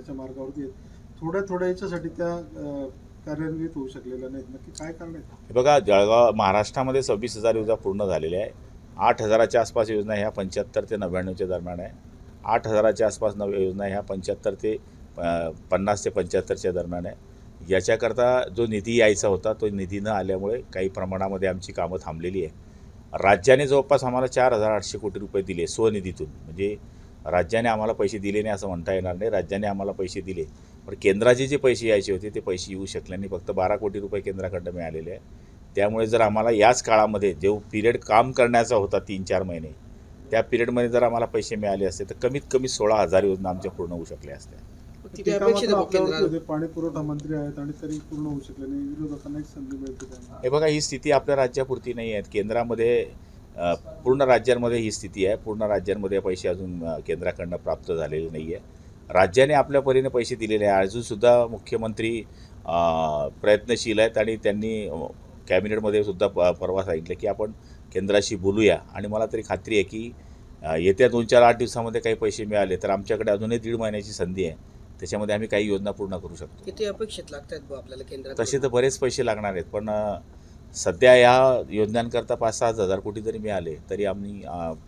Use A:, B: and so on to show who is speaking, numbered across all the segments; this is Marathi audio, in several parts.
A: करण्याच्या मार्गावरती आहेत. थोड्या याच्यासाठी त्या कार्यान्वित होऊ शकलेल्या नाहीत. नक्की काय कारण आहे?
B: हे बघा, जळगाव महाराष्ट्रामध्ये 26,000 योजना पूर्ण झालेल्या आहे. 8,000च्या आसपास योजना ह्या 75 ते 99च्या दरम्यान आहे. 8,000च्या आसपास योजना ह्या 75 ते 50 ते 75च्या दरम्यान आहे. याच्याकरता जो निधी यायचा होता तो निधी न आल्यामुळे काही प्रमाणामध्ये आमची कामं थांबलेली आहे. राज्याने जवळपास आम्हाला 4,800 कोटी रुपये दिले स्वनिधीतून. म्हणजे राज्याने आम्हाला पैसे दिले नाही असं म्हणता येणार नाही. राज्याने आम्हाला पैसे दिले, पण केंद्राचे जे पैसे यायचे होते ते पैसे येऊ शकले नाही. फक्त 12 कोटी रुपये केंद्राकडनं मिळालेले आहे. त्यामुळे जर आम्हाला याच काळामध्ये जो पिरियड काम करण्याचा होता 3-4 महिने, त्या पिरियडमध्ये जर आम्हाला पैसे मिळाले असते तर कमीत कमी 16,000 योजना आमच्या पूर्ण होऊ शकल्या असत्या.
A: टीका मात्र आपल्यावरती होते. पाणी पुरवठा मंत्री आहेत आणि तरी पूर्ण होऊ शकले नाही. विरोधकांना एक संधी मिळते त्यांना.
B: हे बघा, ही स्थिती आपल्या राज्यापुरती नाही आहे. केंद्रामध्ये पूर्ण राज्यांमध्ये ही स्थिती आहे. पूर्ण राज्यांमध्ये पैसे अजून केंद्राकडनं प्राप्त झालेले नाही आहे. राज्याने आपल्या परीने पैसे दिलेले आहे. अजूनसुद्धा मुख्यमंत्री प्रयत्नशील आहेत आणि त्यांनी कॅबिनेटमध्ये सुद्धा परवा सांगितलं की आपण केंद्राशी बोलूया. आणि मला तरी खात्री आहे की येत्या 2-4-8 दिवसामध्ये काही पैसे मिळाले तर आमच्याकडे अजूनही 1.5 महिन्याची संधी आहे. त्याच्यामध्ये आम्ही काही योजना पूर्ण करू शकतो.
C: किती अपेक्षित लागतात आपल्याला केंद्रात?
B: तसे तर बरेच पैसे लागणार आहेत, पण सध्या या योजनांकरता 5-6 हजार कोटी जरी मिळाले तरी आम्ही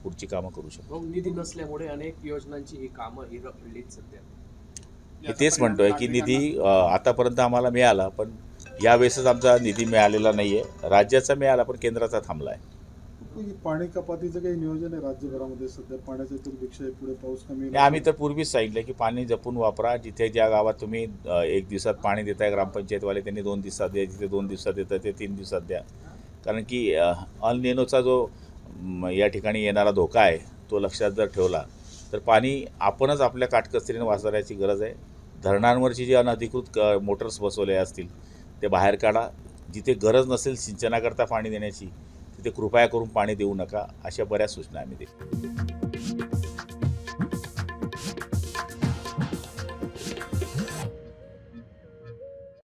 B: पुढची कामं करू शकतो.
D: निधी नसल्यामुळे अनेक योजनांची ही कामं ही रखडलीत सध्या.
B: मी तेच म्हणतोय की निधी आतापर्यंत आम्हाला मिळाला, पण यावेळेसच आमचा निधी मिळालेला नाही आहे. राज्याचा मिळाला पण केंद्राचा थांबला आहे.
A: पाणी कपातीचं काही नियोजन आहे राज्यभरामध्ये? सध्या पाण्याचा दुर्भिक्ष आहे, पुढे पाऊस कमी
B: आणि आम्ही तर पूर्वीच सांगितलं की पाणी जपून वापरा. जिथे ज्या गावात तुम्ही 1 दिवसात पाणी देताय ग्रामपंचायतवाले, त्यांनी 2 दिवसात द्या. जिथे 2 दिवसात देतात ते 3 दिवसात द्या. कारण की अल निनोचा जो या ठिकाणी येणारा धोका आहे तो लक्षात जर ठेवला तर पाणी आपणच आपल्या काटकसरीने वाचवण्याची गरज आहे. धरणांवरची जी अनधिकृत मोटर्स बसवले असतील ते बाहेर काढा. जिथे गरज नसेल सिंचनाकरता पाणी देण्याची तिथे कृपया करून पाणी देऊ नका. अशा बऱ्याच सूचना आम्ही देतो.